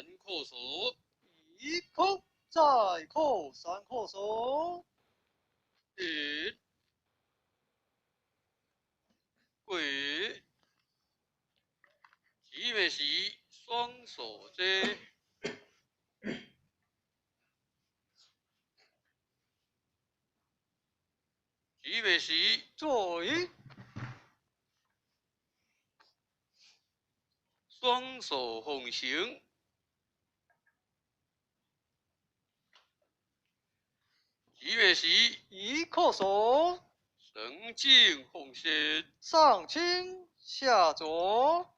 叩首，一叩再叩，三叩首。一跪，起面时双手遮。起面时坐椅，双手奉行。起面时一叩首，神境奉献。上倾下左。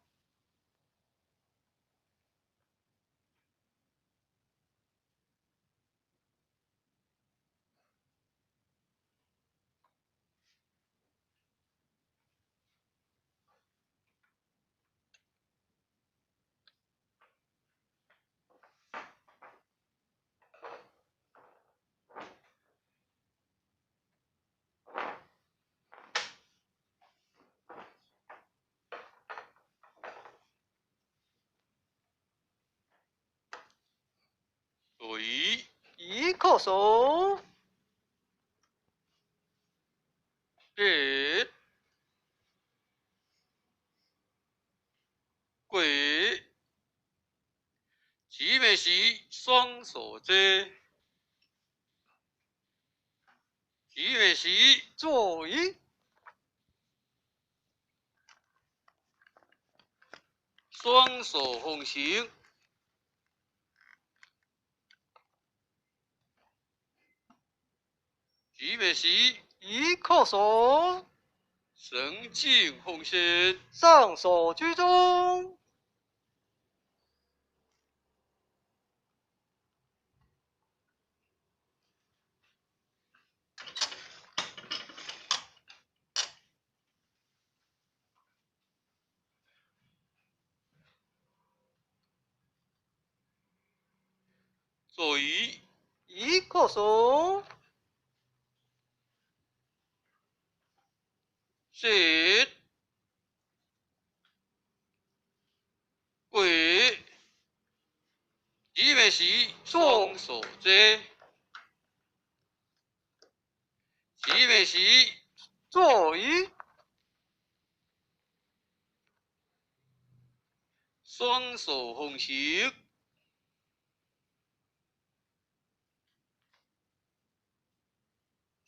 坐椅，一叩首，一跪，起面时双手遮。起面时坐椅，双手奉行。起面时一叩首，神境奉献。上手居中。坐椅，一叩首，一跪，起面时双手遮。起面时坐椅，双手奉行。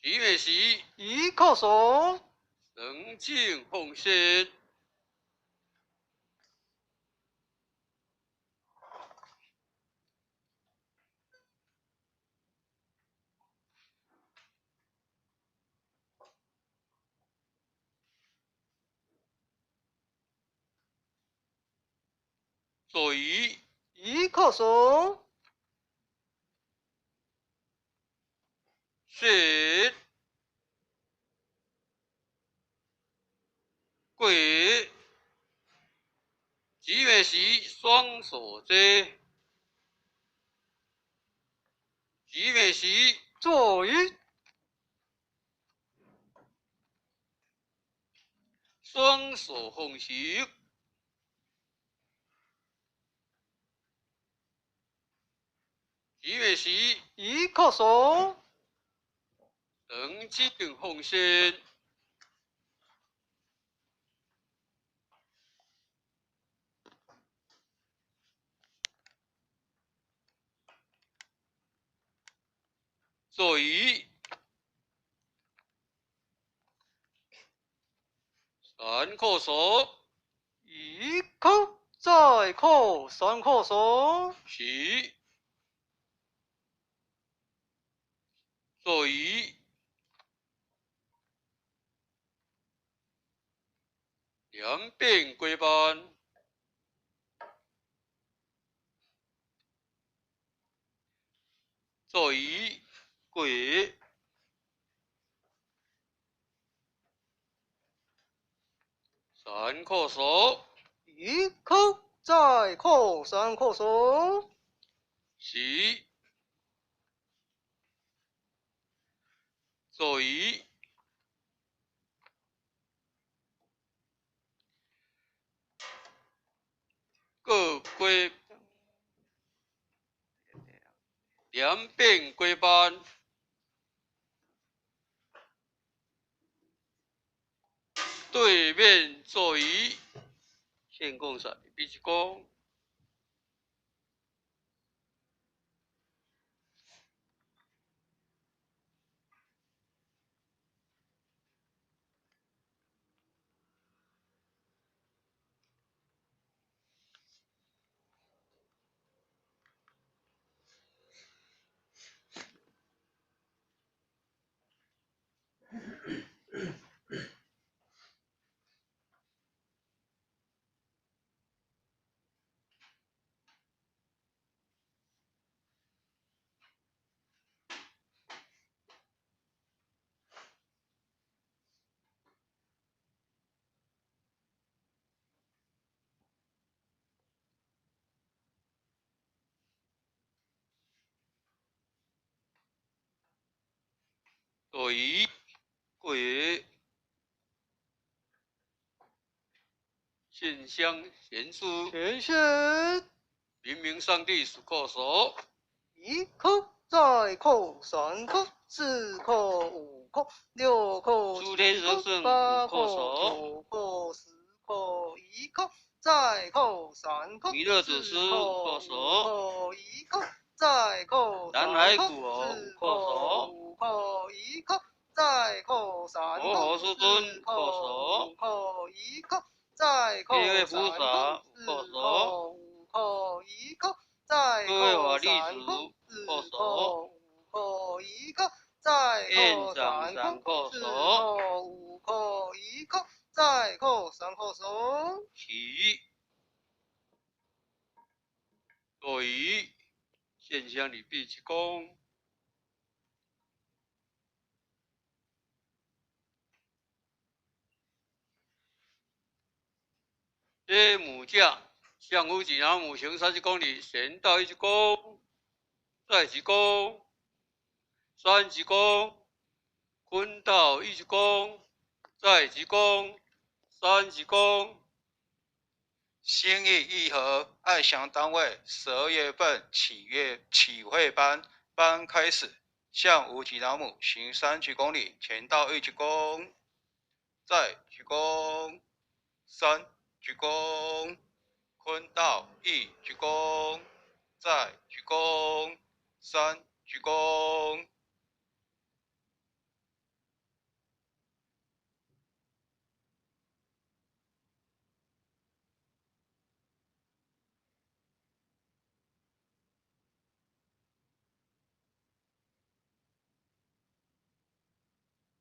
起面时一叩首，神境奉献。坐椅，一叩首，一跪，起面时双手遮。起面时坐椅，双手奉行。起面时一叩首，神境奉献。坐椅，三叩首，一叩再叩，三叩首。起。坐椅，两边归班。坐椅，跪。三叩首，一叩再叩，三叩首。起。坐椅，各归两边归班，对面座椅，先讲啥？比一讲。座椅，过爷，献香贤书，全身明明上帝属叩首，一叩再叩，三叩四叩五叩六叩诸七天神圣叩八叩叩首，九叩十叩一叩再叩三叩弥勒祖师四叩叩首，五叩一叩再叩南三叩海古偶四叩叩首，五叩一叩再叩三摩叩诃世尊四叩首，叩五叩一叩再各位叩三菩萨叩叩四首，叩五叩一叩再各位叩法力三叩祖叩四首，叩五叩一叩再院叩长三上叩叩四首，叩五叩一叩再叩三叩手。起，座椅，献香礼毕其功。接母驾，向无济南母行30公里，先到1鞠躬，再鞠躬，3鞠躬，坤到1鞠躬，再鞠躬，3鞠躬。心意义和，爱祥单位12月份启会班开始，向无极老母行3鞠躬礼，前到1鞠躬，再鞠躬，3鞠躬，坤到1鞠躬，再鞠躬，3鞠躬。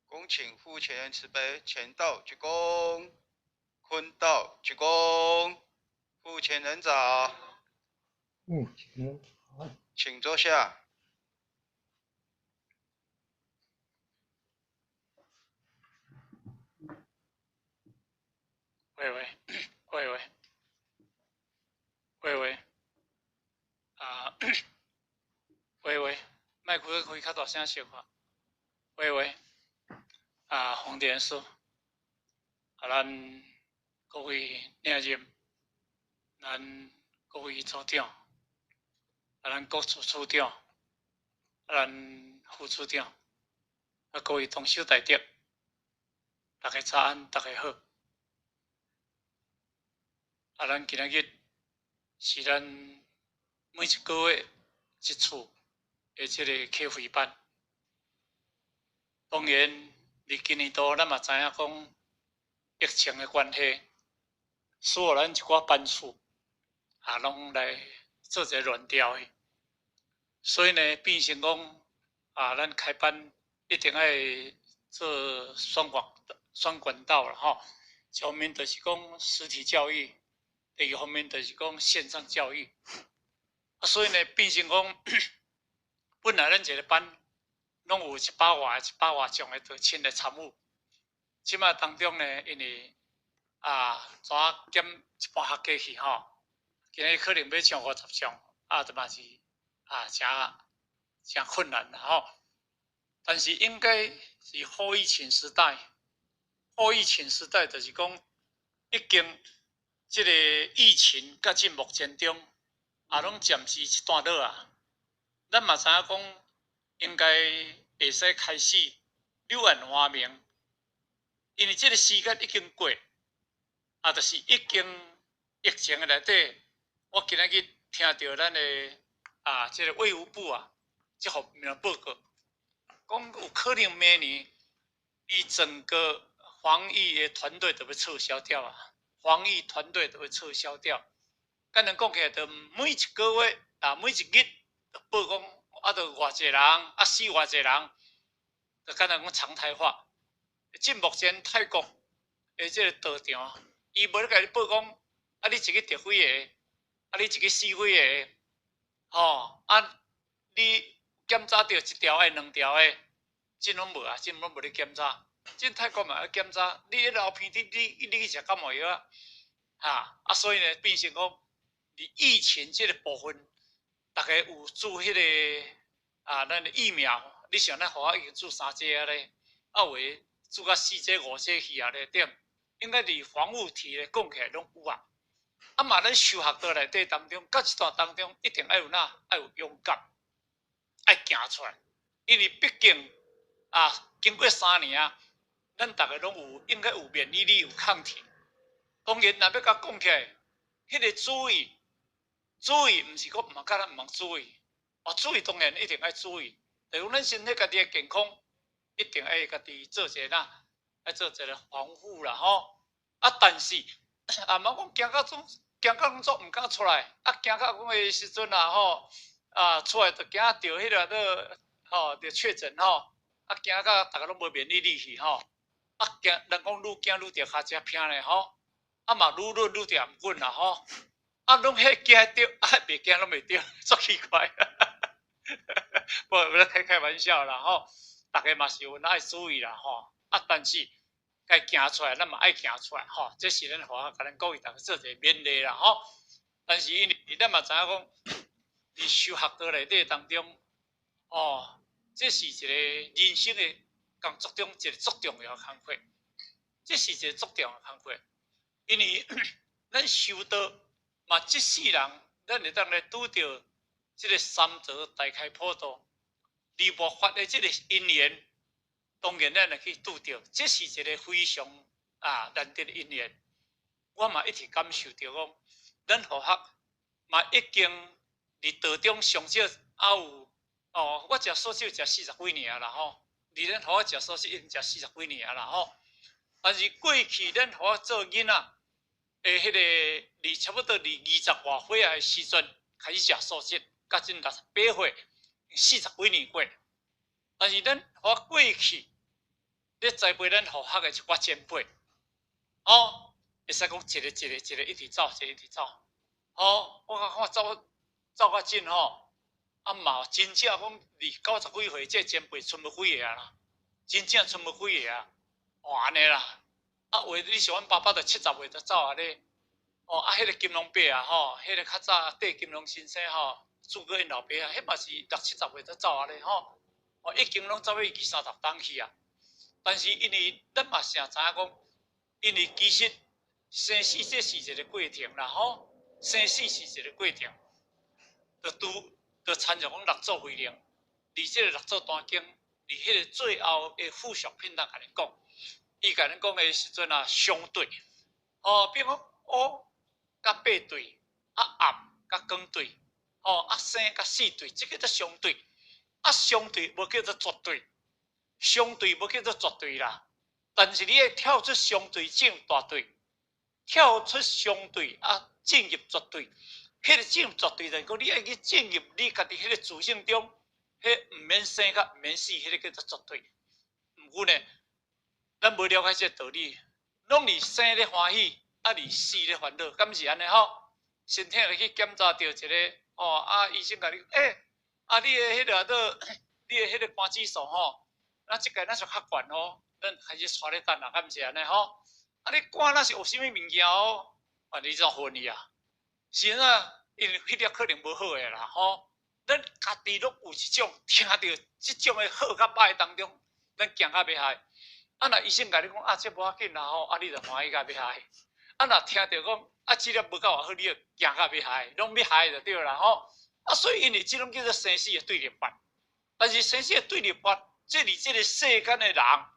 恭请父前人慈悲，前到鞠躬，坤到鞠躬，父前人长，请坐下。喂，啊，喂，麦克风可以较大声说话。喂，黄电师，咱各位领任，咱各位组长，咱各处处长，咱副处长，各位同修大德，大家早安，大家好。咱今仔日是咱每一个月一次的这个开会班。当然，伫今年度咱嘛知影讲疫情的关系，所有咱一寡班数拢来做一个乱调的，所以呢，变成讲咱开班一定要做双管道了吼。一方面就是讲实体教育，第二方面就是讲线上教育。所以呢，变成讲本来咱一个班拢有100外种的都亲来参与。即马当中呢，因为怎减一半学过去吼，今日可能要上50种，就嘛是真困难啦吼。但是应该是后疫情时代，就是讲已经即个疫情甲即目前中拢暂时一段落啊。咱嘛知影讲，应该会使开始柳暗花明，因为即个时间已经过，就是已经疫情的内底，我今仔日听到咱的即个卫福部即方面的报告，讲有可能明年伊整个防疫的团队都要撤销掉防疫团队都要撤销掉。简单讲起来，就每一个月每一日就报讲就偌济人死偌济人，就简单讲常态化。即目前泰国的即个道场，伊无咧甲你报讲你一个得几个，你一个死几个，你检查到一条2条的，即拢无即拢无咧检查。即泰国嘛要检查，你咧流鼻涕，你去食感冒药所以呢，变成讲。你疫情这个部分，大家有注迄个咱的疫苗，你想咱互我已经注3剂咧，有诶注到4剂、5剂去咧点，应该伫防护体咧讲起来拢有嘛咱修学到内底当中，到一段当中一定要有要有勇敢，要行出来，因为毕竟经过3年咱大家拢有应该有免疫力、有抗体，当然若要甲讲起来，迄个注意。注意，毋是讲毋甲咱毋通注意，注意当然一定要注意。例如咱身体家己的健康，一定要家己做一个要做一个防护啦吼。但是莫讲行到拢做毋敢出来，行到讲的时阵出来就惊到迄个着确诊惊到大家拢无免疫力去惊人讲愈惊愈着骹只偏咧嘛愈论愈着毋稳啦拢迄惊着，袂惊拢袂着，足奇怪。无咧开玩笑啦大家嘛是有爱注意啦但是该行出来，咱嘛爱行出来这是咱互甲咱鼓励大家做一个勉励啦但是因为咱嘛知影讲，伫修学道内底当中这是一个人生的工作中一个足重要的工课，这是一个足重要的工课，因为咱修道。嘛，即世人，咱会当来拄着即个三泽大开普渡、离无法的即个因缘，当然咱会去拄着，这是一个非常难得的因缘。我嘛一直感受到讲，咱互学嘛已经伫道中上少有我食素食食40几年啦伫咱互我食素食已经食40几年啦但是过去咱互我做囡仔。迄个差不多20外岁的时阵开始食素食，甲真68岁40几年过。但是咱我过去咧栽培咱互学的一寡前辈，会使讲一个一直走，一直走。我看走较紧嘛真正讲90几岁，这前辈剩无几个啦，真正剩无几个安尼啦。话你像阮爸爸着70岁就走咧，迄个金龙伯迄个较早缀金龙先生诸葛因老爸迄嘛是60、70岁就走咧已经拢走去20、30档去但是因为咱嘛成知影讲，因为其实生死这是一个过程啦生死是一个过程，就参照讲六祖慧能，伫即个六祖坛经，伫迄个最后的附属品甲恁讲。伊甲恁讲的时阵相对，比如讲乌甲白对，暗甲光对，生甲死对，这个叫相对。相对无叫做绝对，相对无叫做绝对啦。但是你要跳出相对进入大对，跳出相对进入绝对。迄个进入绝对就是讲，你要去进入你家己迄个自性中，迄毋免生甲毋免死，迄个叫做绝对。毋过呢？咱无了解这个道理，拢是生咧欢喜，是死咧烦恼，敢是安尼身体去检查到一个医生甲你你的迄个你的迄个肝指数即个咱是较悬咱开始带咧等敢是安尼你肝那是有啥物物件你怎混去是因为迄粒可能无好诶啦咱家己拢有一种听到即种诶好甲歹当中，咱行较袂害。若医生甲你讲这无要紧啦你着欢喜甲要害。若听到讲这粒无够好，你就行甲要害，拢要害就对啦啊，所以因为这种叫做生死的对立法。但是生死的对立法，这里这个世间的人啦，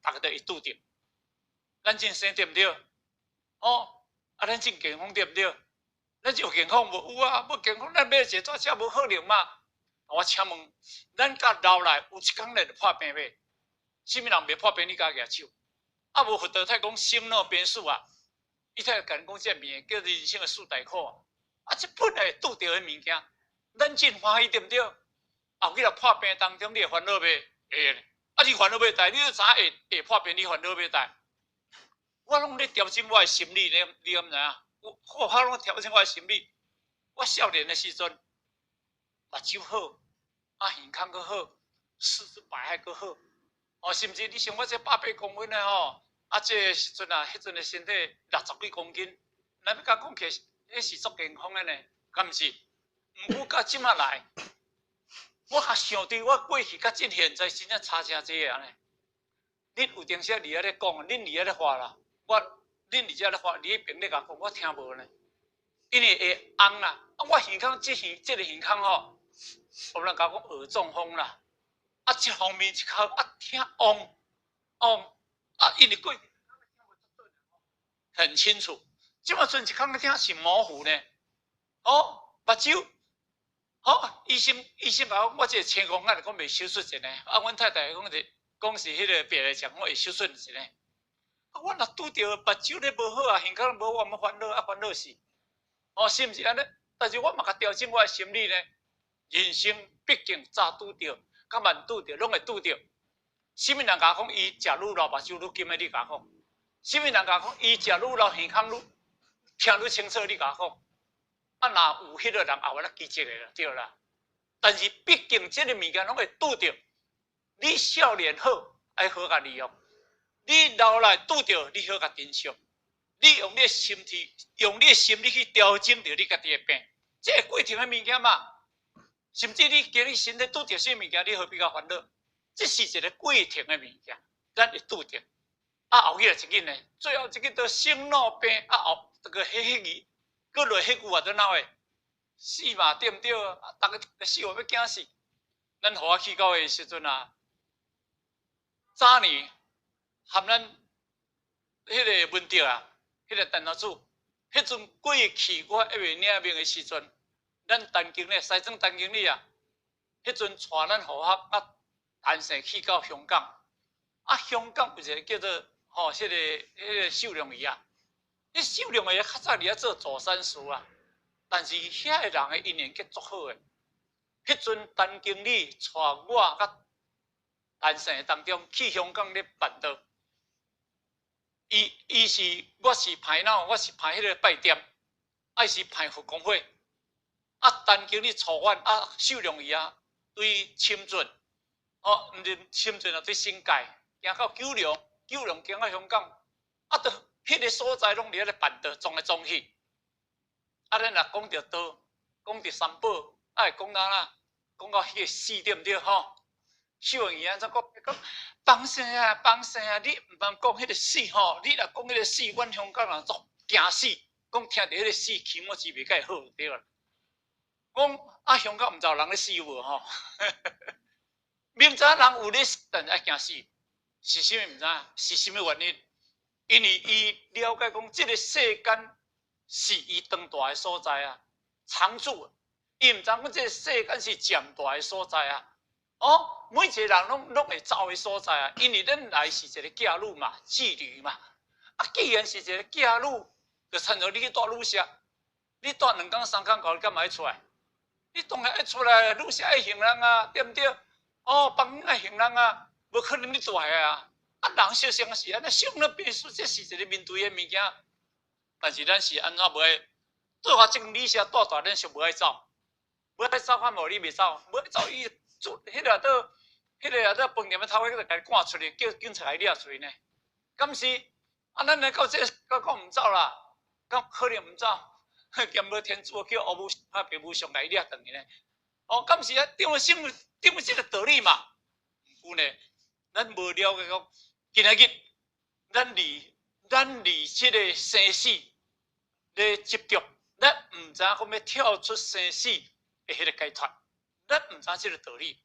大家都会拄着。咱真生对不对？哦，啊，咱真健康对不对？咱有健康无有啊？无健康，咱买一个车无可能嘛？我请问，咱甲老来有一天来就破病未？什么人袂破病？你家举手。啊，无佛陀太讲生老病死啊，伊太讲这命叫人生的四大苦啊。啊，这本来拄着的物件，咱真欢喜对不对？后日破病当中，你会烦恼袂？会。啊，你烦恼袂大，你都知会破病，你烦恼袂大。我拢咧调整我的心理呢，你敢知影？我拢调整我的心理。我少年的时阵，目睭好，啊，健康阁好，四肢百骸阁好。哦，甚至你像我这180公分的吼，啊，这个时阵啊，迄阵的身体60几公斤，咱要甲讲起，迄是足健康的呢，敢毋是？毋过到即马来，我较想对我过去甲即现在真正差真济啊呢。恁有当时伫遐咧讲，恁伫遐咧话啦。恁伫遮咧发，你迄边咧甲讲，我听无呢。因为会红啦，啊，我耳孔即个耳孔吼，有人甲讲耳中风啦，啊，即方面一口啊听嗡，啊，因为过去很清楚，即马阵一孔咧听是模糊呢。哦，目睭，哦，医生甲我这青光眼讲袂手术一呢，啊，阮太太讲是迄个别个讲我会手术一呢。啊，我若拄着目睭咧无好啊，耳孔无我烦恼啊，烦恼死。哦，是毋是安尼？但是我嘛甲调整我的心理呢。人生毕竟早拄着，甲晚拄着，拢会拄着。什么人甲讲伊食愈老目睭愈金的？你甲讲。什么人甲讲伊食愈老耳孔愈听愈清楚？你甲讲。啊，若有迄个人后尾咧记这个啦，对啦。但是毕竟这个物件拢会拄着。你少年好，爱好甲利用。你老来拄着，你好甲珍惜。你用你的心体，用你的心理去调整着你家己的病，这个过程的物件嘛。甚至你今日身体拄着什物件，你何必甲烦恼？这是一个过程的物件，咱会拄着。啊，后日一个呢，最后一个到生老病，啊后这个迄句，搁落迄句啊，在哪位？死嘛对毋对？啊，逐个死活要惊死。咱互我去到的时阵啊，早年含咱迄个文德啊，迄个陈老师，迄阵过去我还未领命的时阵，咱陈经理、西庄陈经理啊，迄阵带咱互学啊，单程去到香港。啊，香港有一个叫做吼，迄个秀良仪啊，迄秀良仪较早伫遐做助产师啊，但是遐个人的姻缘结足好诶。迄阵陈经理带我甲单程当中去香港咧办道。我是排脑，我是排迄个拜店，还是排复工会。啊，陈经理带阮啊，秀良仪啊，对深圳，哦，毋是深圳啊，对新界，行到九龙行到香港，啊，都迄个所在拢伫遐咧办道，撞来撞去。啊，咱若讲着道，讲着三宝，啊，会讲啦，讲到迄个死对毋对吼？秀良仪安怎讲？放生啊！你毋通讲迄个死吼，你若讲迄个死，阮香港人足惊死，讲听着迄个死，起码是袂介好对啦。讲啊，香港毋知有人咧死无吼？明知人有咧死，但是爱惊死，是啥物毋知？是啥物原因？因为伊了解讲，即个世间是伊长大的所在啊，常住。伊毋知讲即个世间是渐大的所在啊。哦，每一个人拢会走的所在啊，因为咱来是一个嫁女嘛，妓女嘛。啊，既然是一个嫁女，就趁着你去带女舍，你带2工3工，搞你干嘛要出来？你当然爱出来，女舍爱行人啊，对毋对？哦，帮人爱行人啊，无可能你带啊。啊，人小生是安尼，生了病死，这是一个面对的物件。但是咱是安怎无爱？做下这个女舍带大，咱是无爱走，无爱走，看无你袂走，无爱走伊。迄个倒，饭店的头尾，就甲伊赶出去，叫警察来抓出去呢。敢是？啊，咱来到这，到讲毋走啦，敢可能毋走？兼无天主叫乌母啊，父母上来抓转去呢。哦，敢是啊？点有这个道理嘛？毋过呢，咱无了解讲，今仔日咱离这个生死咧执着，咱毋知影讲要跳出生死的迄个解脱，咱毋知即个道理，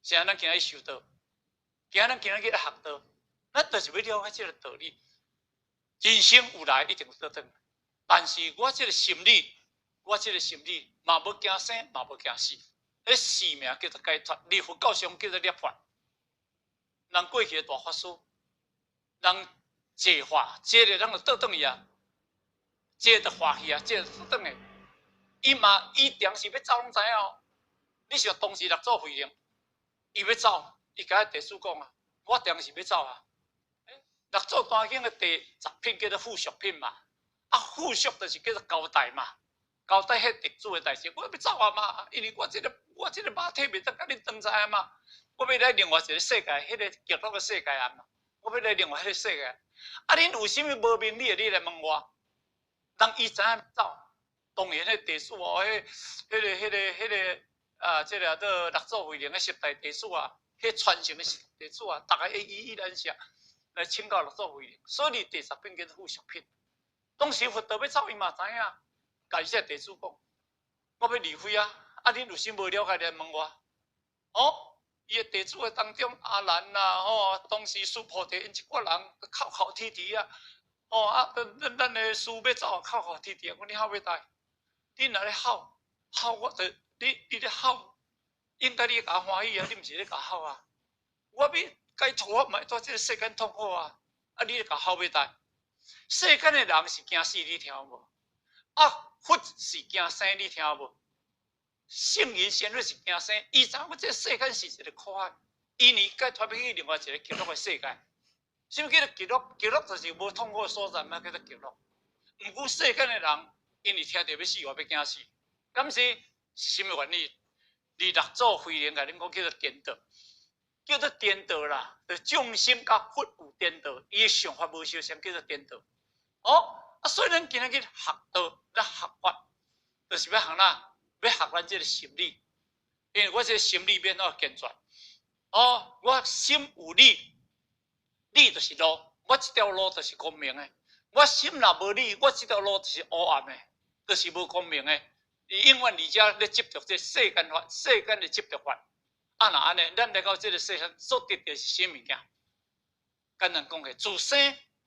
是安咱今日修道，咱今日去学道，咱就是要了解即个道理。人生有来一定有倒转，但是我即个心理嘛无惊生，嘛无惊死。迄生命叫做解脱，离佛教上叫做涅槃。人过去的大法师，人坐化，坐咧人就倒转去啊，坐就化去啊，坐就倒转去。伊定是要走，拢知影哦。你像当时六祖慧能，伊要走，伊甲地主讲啊，我定是要走啊。六祖单经的第10品叫做附属品嘛，附属就是叫做交代嘛，交代迄地主的代志，我要走啊嘛，因为我这个肉体袂当甲你同在啊嘛，我要来另外一个世界，迄个极乐的世界啊嘛，我要来另外迄个世界。恁有啥物无明理的，你来问我。当伊知影走，当然迄地主哦，这个做六祖慧能的10代地主啊，迄传承的10代地主啊，大家依然是来请教六祖慧能，所以第10品叫做附属品。当时佛陀要走，伊嘛知影，甲伊这地主讲，我要离开啊！恁有啥无了解来问我？伊个地主的当中，阿难啦，当时苏菩提因一挂人哭啼啼啊，咱的师要走，哭啼啼啊，我你好要带，你若咧哭，我就你咧哭，应该你甲我欢喜啊，你毋是咧甲哭啊？我要解脱，我毋爱在这个世间痛苦啊！你咧甲哭要带？世间的人是惊死，你听有无？佛是惊生，你听有无？圣人先佛是惊生，伊知影这世间是一个苦海，因为解脱要去另外一个极乐的世界。什么叫做极乐？极乐就是无痛苦的所在嘛，叫做极乐。毋过世间的人，因为听到要死，我要惊死，敢是什么原理？六祖慧能甲恁讲叫做颠倒，叫做颠倒啦。就众生甲佛有颠倒，伊的想法无相像，叫做颠倒。所以咱今日去学道，咱学法，就是要学哪？要学咱这个心理，因为我这个心理变到健全。我心有理，理就是路，我这条路就是光明的。我心若无理，我这条路就是黑暗的，就是无光明的。伊永远而家咧执着这世间法，世间的执着法。若安尼，咱来到这个世上所得的是啥物件？简单讲起，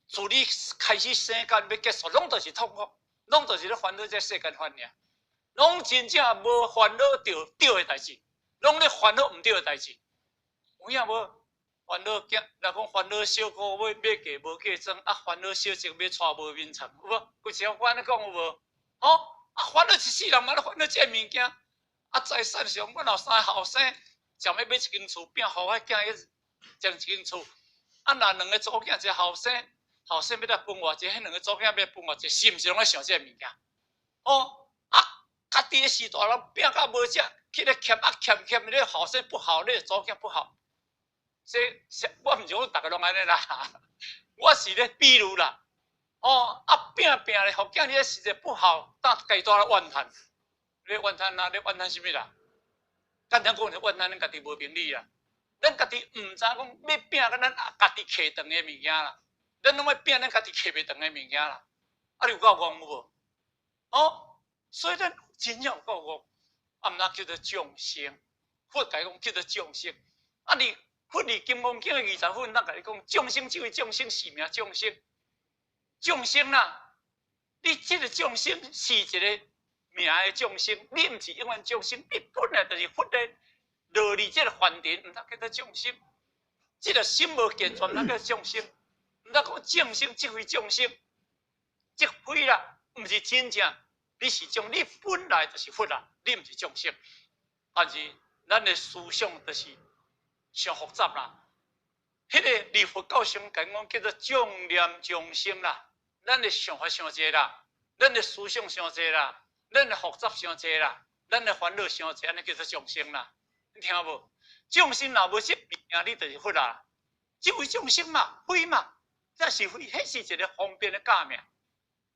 自你开始生到要结束，拢就是痛苦，拢就是咧烦恼这世间法尔。拢真正无烦恼对的代志，拢咧烦恼毋对的代志。有影无？烦恼惊，若讲烦恼小可买价无价装，烦恼小情要带无眠床，有无？有时我安尼讲有无？烦恼一世人嘛咧烦恼这物件。财产上，我若3个后生，想要买一间厝，变互我囝去将一间厝。若2个祖囝，一个后生要来分偌济，迄2个祖囝要分偌济，是毋是拢咧想这物件？家己的时大人拼到无食，去咧欠欠，咧后生不好，咧祖囝不好。这我毋是讲大家拢安尼啦，我是咧比如啦。拼咧，互囝你实在不好，当家大咧怨叹，咧怨叹啦，咧怨叹什么啦？简单讲，咧怨叹咱家己无明理啦。咱家己毋知讲要拼甲咱家己摕长的物件啦，咱拢要拼咱家己摕袂长的物件啦。你有够戆有无？所以咱真正有够戆，毋那叫做众生。佛家讲叫做众生。你佛理金刚经的20分，咱甲你讲众生即为众生是名众生。众生啦，你即个众生是一个名的众生，你毋是永远众生，你本来就是佛的落入即个凡尘，毋通叫做众生。即个心无健全，哪叫众生？毋通讲众生即为众生，即非啦，毋是真正。你是众，你本来就是佛啦，你毋是众生。但是咱的思想就是上复杂啦。迄个离佛教上讲叫做众念众生啦，咱的想法伤济啦，咱的思想伤济啦，咱的复杂伤济啦，咱的烦恼伤济，安尼叫做众生啦。你听无？众生若无这物件，你就是佛啦。即为众生嘛，非嘛，这是非，迄是一个方便的假名。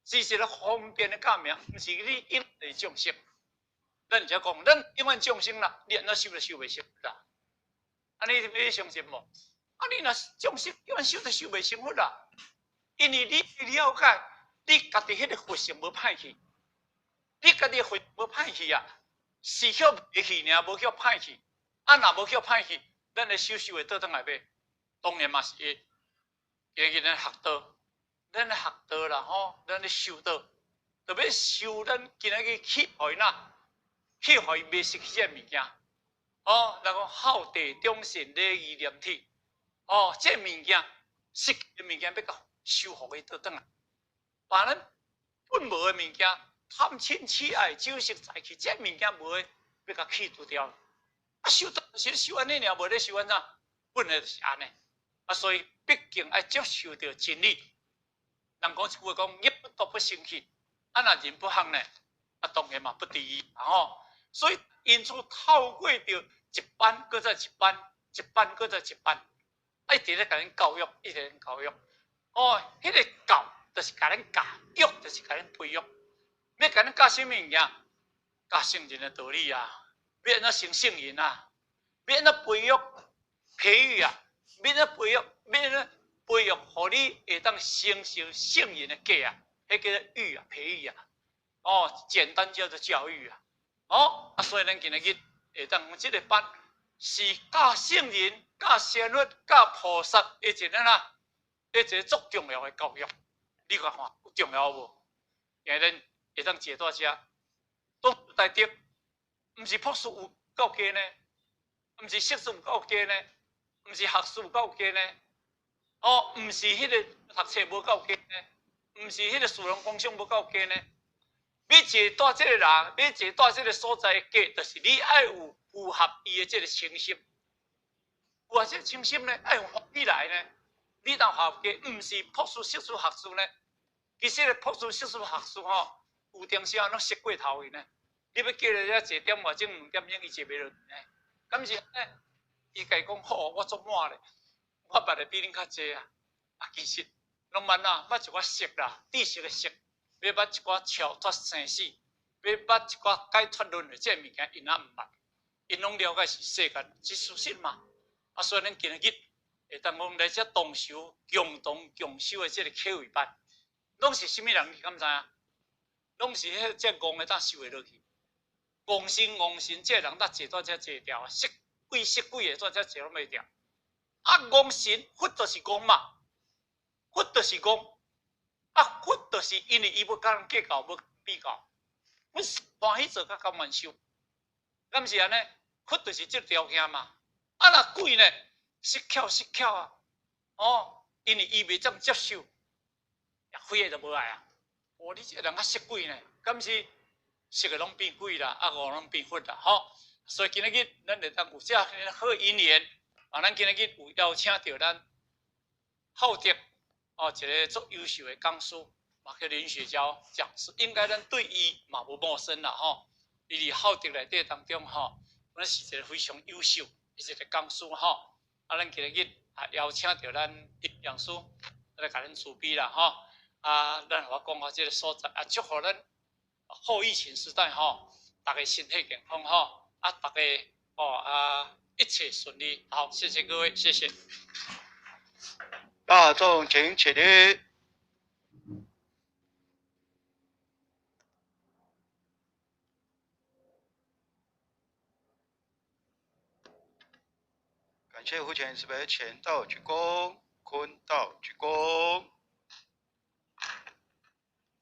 是一个方便的假名，毋是你因为众生。咱才讲，咱因为众生啦，你安怎修就修袂成啦。安尼你相信无？你若众生因为修就修袂成佛啦。因为你了解，你家己迄个佛性无歹去，你家己会无歹去啊，是歇袂去尔，无歇歹去。啊，若无歇歹去，咱的收会倒转来袂？当然嘛是会。因为咱学道，咱咧学道啦吼，咱咧修道，特别修咱今仔日去互伊呐，去互伊袂失去这物件。哦，人讲好地忠信礼义廉耻。哦，这物件失去的物件要甲修复伊倒转来。把咱本无的物件，贪嗔痴爱酒色财气，这物件无的要甲去除掉。啊，修道是修安尼尔，无咧修安怎？本来就是安尼。啊，所以毕竟爱接受到真理。人讲一句话讲，业不多不生气。啊，若人不行呢，啊，当然嘛不第一吼。所以因此透过着一班，搁再一班，一班搁再一班，一直咧甲恁教育，一直咧教育。哦，迄个教就是甲恁教，育就是甲恁培育。要甲恁教什么物件？教圣人的道理啊，要安怎成圣人啊，要安怎培育啊。免咧培育，免咧培育，互你会当成就圣人的价啊，迄叫做育啊，培育啊。哦，简单叫做教育啊。哦，啊，所以咱今日会当用这个班是教圣人、教仙律、教菩萨的一个啦，一个足重要的教育。你看看有重要无？因为咱会当坐在遮，都大德，毋是博士有够低呢，毋是硕士有够低呢。毋是学术够低呢，哦，毋是迄个读册无够低呢，毋是迄个属龙工商无够低呢。要坐到即个人，要坐到即个所在的价，就是你爱有符合伊的即个诚心。符合即个诚心呢，爱用法律来呢。你当符合价，毋是博士、硕士学士呢。其实个博士、硕士学士吼，有当时啊，拢识过头去呢。你要叫人家坐点外钟2点钟，伊坐袂落呢。敢是呢？伊家讲好，我足满咧，我捌的比恁较济啊。啊，其实拢捌啦，捌一寡识啦，知识的识，要捌一寡超脱生死，要捌一寡解脱轮回，这物件因也毋捌，因拢了解是世间之事实嘛。啊，所以咱今日会当讲来遮同修、共同共修的这个课位班，拢是甚物人？你敢知影？拢是迄只戆的当修会落去，戆神，这人当坐到遮坐掉啊，识鬼的，做遮坐拢袂掉。啊，戆神佛就是戆嘛，佛就是戆，啊，佛就是因为伊要甲人计较，要比较，阮欢喜做甲甘愿受，敢是安尼？佛就是这条件嘛。啊，若鬼呢，失巧啊，哦，因为伊袂怎接受，非个就无爱啊。哦，你这人较识鬼呢，敢是识个拢变鬼啦，啊，戆拢变佛啦，吼。所以今日咱会当有这好姻缘，啊，咱今日有邀请到咱浩德哦，一个足优秀的讲师，马克林学教讲师，应该咱对伊嘛无陌生啦吼。伊伫浩德内底当中吼，咱是一个非常优秀一个讲师吼。啊，咱今日啊邀请到咱营养师来甲咱主笔啦吼。啊，咱我讲下这个所在啊，祝福咱后疫情时代吼，大家身体健康吼。啊，大家一切顺利。好，谢谢各位，谢谢。大众请起立。感谢护前慈悲，前道鞠躬，坤道鞠躬。